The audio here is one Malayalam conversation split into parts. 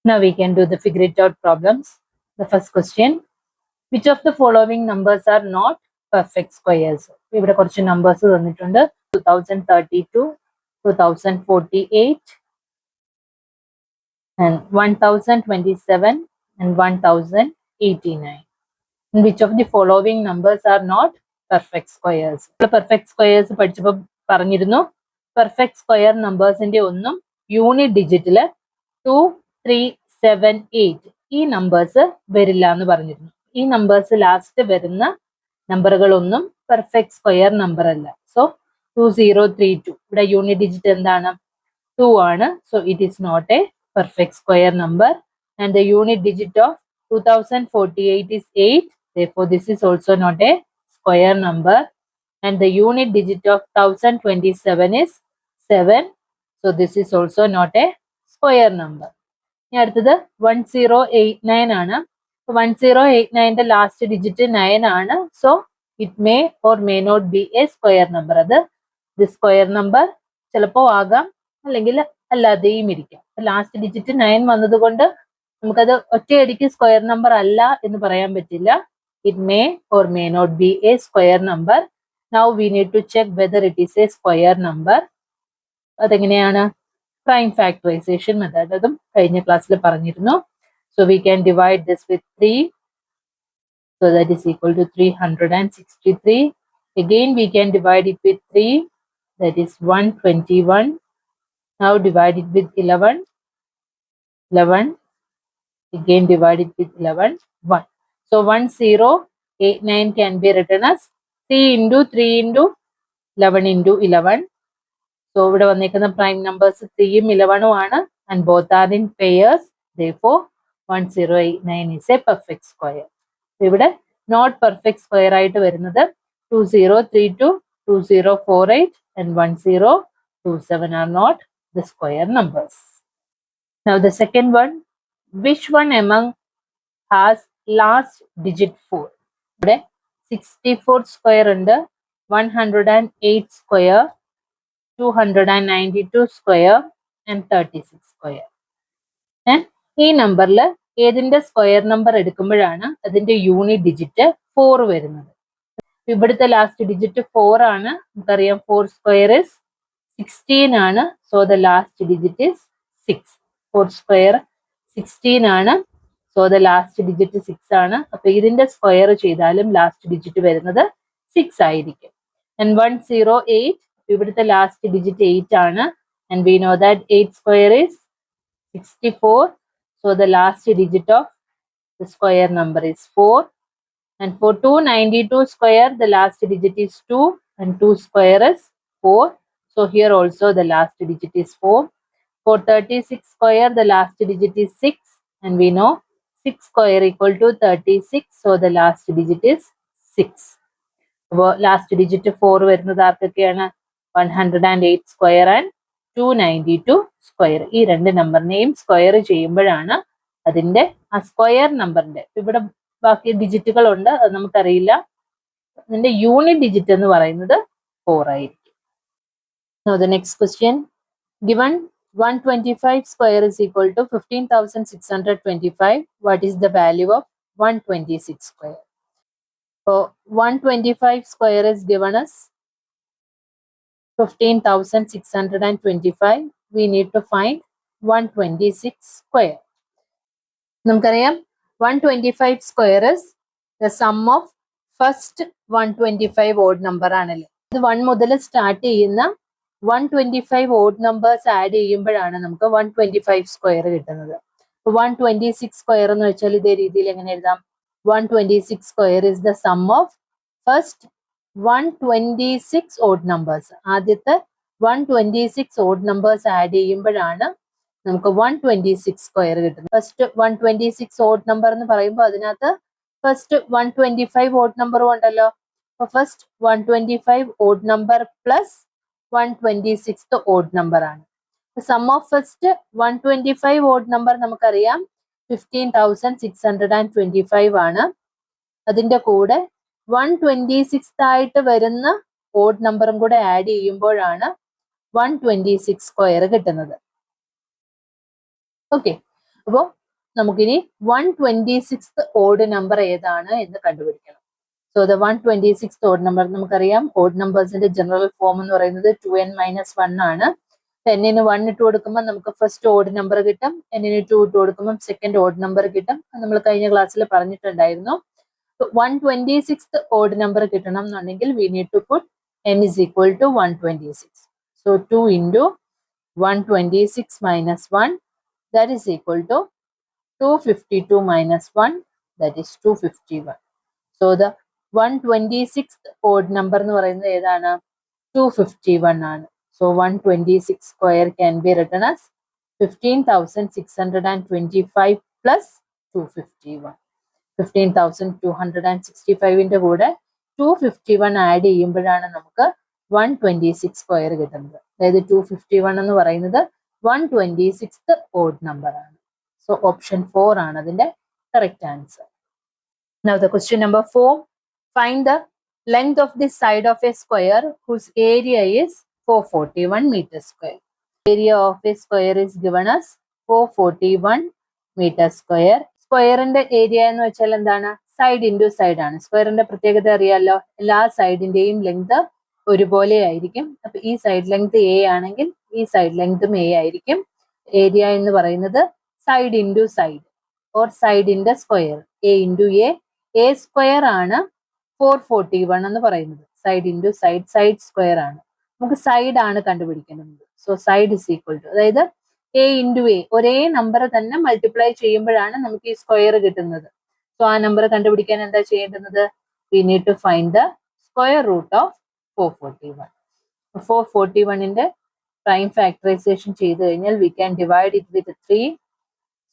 Now we can do the figure it out problems. The first question, which of the following numbers are not perfect squares? ഇവിടെ കുറച്ച് numbers തന്നിട്ടുണ്ട്. 2032, 2048 and 1027 and 1089. And which of the following numbers are not perfect squares? Perfect squares പഠിച്ചപ്പോൾ പറഞ്ഞിരുന്നു perfect square നമ്പേഴ്സിന്റെ ഒന്നും യൂണിറ്റ് ഡിജിറ്റില് 2, 3, 7, 8 ഈ നമ്പേഴ്സ് വരില്ല എന്ന് പറഞ്ഞിരുന്നു. ഈ നമ്പേഴ്സ് ലാസ്റ്റ് വരുന്ന നമ്പറുകളൊന്നും പെർഫെക്റ്റ് സ്ക്വയർ നമ്പർ അല്ല. സോ 2032 ഇവിടെ യൂണിറ്റ് ഡിജിറ്റ് എന്താണ്? 2 ആണ്. So it is not a perfect square number, and the unit digit of 2048 is 8. Therefore, this is also not a square number, and the unit digit of 1027 is 7. So, this is also not a square number. അടുത്തത് 1089 ആണ്. 1089 ലാസ്റ്റ് ഡിജിറ്റ് 9 ആണ്. So it may or may not be a square number. അത് സ്ക്വയർ നമ്പർ ചിലപ്പോൾ ആകാം, അല്ലെങ്കിൽ അല്ലാതെയും ഇരിക്കാം. ലാസ്റ്റ് ഡിജിറ്റ് 9 വന്നതുകൊണ്ട് നമുക്കത് ഒറ്റയടിക്ക് സ്ക്വയർ നമ്പർ അല്ല എന്ന് പറയാൻ പറ്റില്ല. It may or may not be a square number. Now we need to check whether it is a square number. അതെങ്ങനെയാണ്? Prime factorisation method. അതും കഴിഞ്ഞ ക്ലാസ്സിൽ പറഞ്ഞിരുന്നു. So we can divide this with 3. So that is equal to 363. Again we can divide it with 3. That is 121. Now divide it with 11. 11. Again divide it with 11. 1. So 1089 can be written as 3 into 3 into 11 into 11. So ഇവിടെ വന്നിരിക്കുന്ന prime numbers 3 ഉം 11 ഉം ആണ്, and both are in pairs. Therefore 1089 is a perfect square. ഇവിടെ not perfect square ആയിട്ട് വരുന്നത് 2032, 2048 and 1027 are not the square numbers. Now the second one, which one among has last digit 4? ഇവിടെ 64 square ഉണ്ട്, 108 square, 292 square and 36 square. ഈ നമ്പറിൽ ഏതിന്റെ സ്ക്വയർ നമ്പർ എടുക്കുമ്പോഴാണ് അതിന്റെ യൂണിറ്റ് ഡിജിറ്റ് 4 വരുന്നത്? ഇവിടുത്തെ ലാസ്റ്റ് ഡിജിറ്റ് 4 ആണ്. നമുക്കറിയാം 4 സ്ക്വയർ ഇസ് 16 ആണ്. So the last digit is 6. 4 square 16 ആണ്. സോ ദ ലാസ്റ്റ് ഡിജിറ്റ് 6 ആണ്. അപ്പൊ ഇതിന്റെ സ്ക്വയർ ചെയ്താലും ലാസ്റ്റ് ഡിജിറ്റ് വരുന്നത് 6 ആയിരിക്കും. And 108, ഇവിടുത്തെ ലാസ്റ്റ് ഡിജിറ്റ് 8 ആണ്. And we know that 8 square is 64. So the last digit of the square number is 4. And for 292 square, the last digit is 2, and 2 square is 4. So here also the last digit is 4. For 36 square, the last digit is 6, and we know 6 square equal to 36. So the last digit is 6. Last digit 4 വരുന്നത് ആർക്കൊക്കെയാണ്? 108 square and 292 square. ഈ രണ്ട് നമ്പറിനെയും സ്ക്വയർ ചെയ്യുമ്പോഴാണ് അതിന്റെ ആ സ്ക്വയർ നമ്പറിന്റെ, ഇവിടെ ബാക്കി ഡിജിറ്റുകൾ ഉണ്ട്, അത് നമുക്കറിയില്ല, അതിന്റെ യൂണിറ്റ് ഡിജിറ്റ് എന്ന് പറയുന്നത് 4 ആയിരിക്കും. Now the next question, given 125 square is equal to 15,625, what is the value of 126 square? So 125 square is given as 15,625. We need to find 126 square. നമുക്കറിയാം 125 square is the sum of first 125 odd number ആണല്ലേ. ഇത് 1 മുതൽ സ്റ്റാർട്ട് ചെയ്യുന്ന 125 ഓഡ് നമ്പേഴ്സ് ആഡ് ചെയ്യുമ്പോഴാണ് നമുക്ക് 125 സ്ക്വയർ കിട്ടുന്നത്. 126 സ്ക്വയർ എന്ന് വെച്ചാൽ ഇതേ രീതിയിൽ എങ്ങനെ എഴുതാം? 126 square is the sum of first 126 odd numbers. ആദ്യത്തെ 126 ഓഡ് നമ്പേഴ്സ് ആഡ് ചെയ്യുമ്പോഴാണ് നമുക്ക് 126 സ്ക്വയർ കിട്ടുന്നത്. ഫസ്റ്റ് 126 ഓഡ് നമ്പർ എന്ന് പറയുമ്പോൾ അതിനകത്ത് ഫസ്റ്റ് 125 ഓഡ് നമ്പറും ഉണ്ടല്ലോ. അപ്പൊ first 125 odd number plus 126th odd number ആണ്. Sum of first 125 odd number നമുക്കറിയാം 15,625 ആണ്. അതിന്റെ കൂടെ 126th ആയിട്ട് വരുന്ന ഓഡ് നമ്പറും കൂടെ ആഡ് ചെയ്യുമ്പോഴാണ് 126 സ്ക്വയർ കിട്ടുന്നത്. ഓക്കെ, അപ്പോൾ നമുക്കിനി 126th ഓഡ് നമ്പർ ഏതാണ് എന്ന് കണ്ടുപിടിക്കണം. So the 126th odd number നമുക്കറിയാം, ഓഡ് നമ്പേഴ്സിന്റെ ജനറൽ ഫോം എന്ന് പറയുന്നത് 2n-1 ആണ്. ടെന്നിന് 1 ഇട്ട് കൊടുക്കുമ്പോൾ നമുക്ക് ഫസ്റ്റ് ഓഡ് നമ്പർ കിട്ടും, എന്നിന് 2 ഇട്ട് കൊടുക്കുമ്പോൾ സെക്കൻഡ് ഓഡ് നമ്പർ കിട്ടും. നമ്മൾ കഴിഞ്ഞ ക്ലാസ്സിൽ പറഞ്ഞിട്ടുണ്ടായിരുന്നു. 126th ഓഡ് നമ്പർ കിട്ടണം എന്നുണ്ടെങ്കിൽ we need to put n is equal to 126. So 2 into 126 minus 1, that is equal to 252 minus 1, that is 251. So the 126th odd number എന്ന് പറയുന്നത് ഏതാണ്? 251 ആണ്. So 126 square can be written as 15,625 plus 251. 15,265ന്റെ കൂടെ 251 ആഡ് ചെയ്യുമ്പോഴാണ് നമുക്ക് 126 സ്ക്വയർ കിട്ടുന്നത്. അതായത് 251 എന്ന് പറയുന്നത് 126th ഓഡ് നമ്പർ ആണ്. സോ ഓപ്ഷൻ 4 ആണ് അതിന്റെ correct answer. Now the question number 4. Find the length of the side of a square whose area is 441 meters square. Area of a square is given as 441 meters square. സ്ക്വയറിന്റെ ഏരിയ എന്ന് വെച്ചാൽ എന്താണ്? സൈഡ് ഇൻറ്റു സൈഡ് ആണ്. സ്ക്വയറിന്റെ പ്രത്യേകത അറിയാലോ, എല്ലാ സൈഡിന്റെയും ലെങ്ത് ഒരുപോലെ ആയിരിക്കും. അപ്പൊ ഈ സൈഡ് ലെങ്ത് എ ആണെങ്കിൽ ഈ സൈഡ് ലെങ്തും എ ആയിരിക്കും. ഏരിയ എന്ന് പറയുന്നത് സൈഡ് ഇൻറ്റു സൈഡ് ഓർ സൈഡിന്റെ square, a into a square ആണ് 441 എന്ന് പറയുന്നത്. Side into side, side square ആണ്. നമുക്ക് സൈഡ് ആണ് കണ്ടുപിടിക്കേണ്ടത്. So side is equal to, അതായത് എ ഇൻറ്റു എ, ഒരേ നമ്പർ തന്നെ മൾട്ടിപ്ലൈ ചെയ്യുമ്പോഴാണ് നമുക്ക് ഈ സ്ക്വയർ കിട്ടുന്നത്. സോ ആ നമ്പർ കണ്ടുപിടിക്കാൻ എന്താ ചെയ്യേണ്ടത്? We need to find the square root of 441. 441ന്റെ പ്രൈം ഫാക്ടറൈസേഷൻ ചെയ്ത് കഴിഞ്ഞാൽ we can divide it with 3.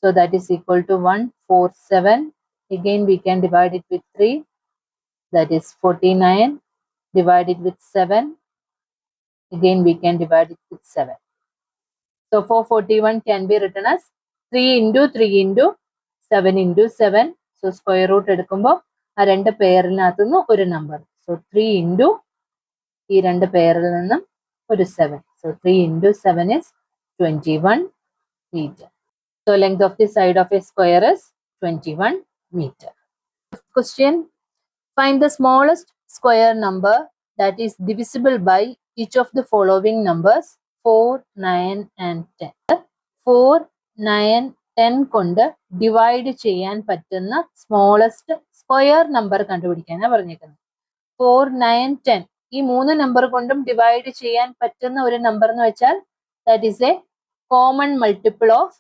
So that is equal to 147. Again we can divide it with 3. That is 49. Divide it with 7. Again we can divide it with 7. So 441 can be written as 3 into 3 into 7 into 7. So square root എടുക്കുമ്പോൾ ആ രണ്ട് പെയറിനകത്തു നിന്ന് ഒരു നമ്പർ. So 3 into ഈ രണ്ട് പെയറിൽ നിന്നും ഒരു 7. So 3 into 7 is 21 meter. So length of the side of a square is 21 meter. Question. Find the smallest square number that is divisible by each of the following numbers 4, 9 and 10. 4, 9, 10 കൊണ്ട് ഡിവൈഡ് ചെയ്യാൻ പറ്റുന്ന സ്മോളസ്റ്റ് സ്ക്വയർ നമ്പർ കണ്ടുപിടിക്കാനാണ് പറഞ്ഞേക്കുന്നത്. 4, 9, 10 ഈ മൂന്ന് നമ്പർ കൊണ്ടും ഡിവൈഡ് ചെയ്യാൻ പറ്റുന്ന ഒരു നമ്പർ എന്ന് വെച്ചാൽ that is A common multiple of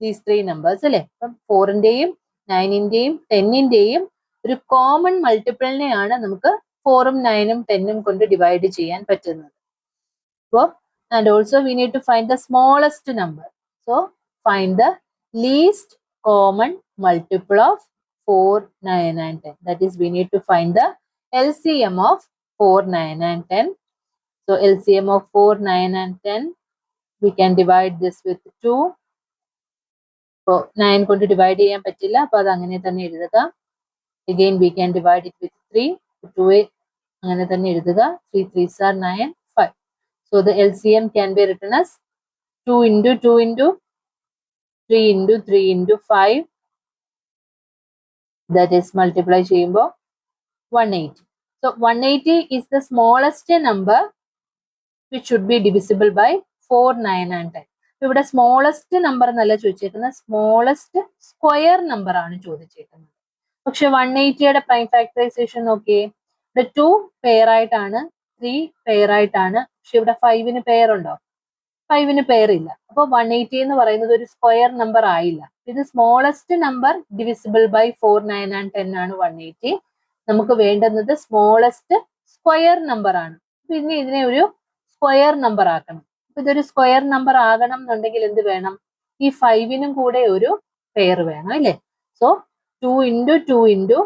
these 3 numbers അല്ലെ. അപ്പം 4ന്റെയും 9ന്റെയും 10ന്റെയും ഒരു കോമൺ മൾട്ടിപ്പിളിനെയാണ് നമുക്ക് 4ഉം 9ഉം 10ഉം കൊണ്ട് ഡിവൈഡ് ചെയ്യാൻ പറ്റുന്നത്. അപ്പോൾ and also we need to find the smallest number. So find the least common multiple of 4, 9 and 10. That is, we need to find the LCM of 4, 9 and 10. So LCM of 4, 9 and 10, we can divide this with 2. So 9 കൊണ്ട് ഡിവൈഡ് ചെയ്യാൻ പറ്റില്ല, അപ്പൊ അത് അങ്ങനെ തന്നെ എഴുതുക. Again we can divide it with 3. 2 അങ്ങനെ തന്നെ എഴുതുക. 3 3s are 9, 5. So the LCM can be written as 2 into 2 into 3 into 3 into 5. That is multiply ചെയ്യുമ്പോൾ 180. So 180 is the smallest number which should be divisible by 4, 9 and 10. ഇവിടെ സ്മോളസ്റ്റ് നമ്പർ എന്നല്ല ചോദിച്ചേക്കുന്നത്, സ്മോളസ്റ്റ് സ്ക്വയർ നമ്പർ ആണ് ചോദിച്ചേക്കുന്നത്. പക്ഷെ 180യുടെ പ്രൈം ഫാക്ടറൈസേഷൻ നോക്കിയേ, ഇവിടെ 2 പെയർ ആയിട്ടാണ്, 3 പെയർ ആയിട്ടാണ്. പക്ഷെ ഇവിടെ 5ന് പെയർ ഉണ്ടോ? 5ന് പെയർ ഇല്ല. അപ്പോൾ 180 എന്ന് പറയുന്നത് ഒരു സ്ക്വയർ നമ്പർ ആയില്ല. ഇത് smallest number divisible by 4, 9 and 10 ആണ് 180. നമുക്ക് വേണ്ടുന്നത് സ്മോളസ്റ്റ് സ്ക്വയർ നമ്പർ ആണ്. പിന്നെ ഇതിനെ ഒരു സ്ക്വയർ നമ്പർ ആക്കണം. അപ്പൊ ഇതൊരു സ്ക്വയർ നമ്പർ ആകണം എന്നുണ്ടെങ്കിൽ എന്ത് വേണം? ഈ 5നും കൂടെ ഒരു പെയർ വേണം അല്ലേ. So 2 into 2 into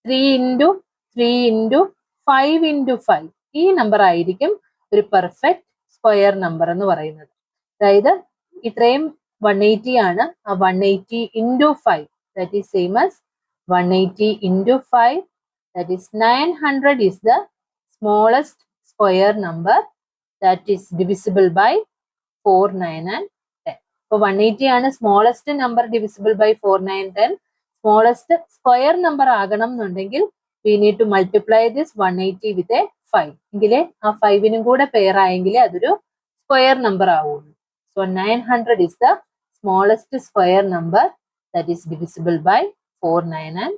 3 into 3 into 5 into 5 ഈ നമ്പർ ആയിരിക്കും ഒരു പെർഫെക്റ്റ് സ്ക്വയർ നമ്പർ എന്ന് പറയുന്നത്. അതായത് ഇത്രയും 180 ആണ്, ആ 180 into 5 that is same as 180 into 5, that is 900 is the smallest square number that is divisible by 4, 9 and 10. അപ്പോൾ 180 ആണ് smallest number divisible by 4910. Smallest square number ആകണം എന്നുണ്ടെങ്കിൽ we need to multiply this 180 with a 5. എങ്കിലേ ആ 5നും കൂടെ പെയർ ആയെങ്കിലേ അതൊരു സ്ക്വയർ നമ്പർ ആവുള്ളൂ. So 900 is the smallest square number that is divisible by 49 and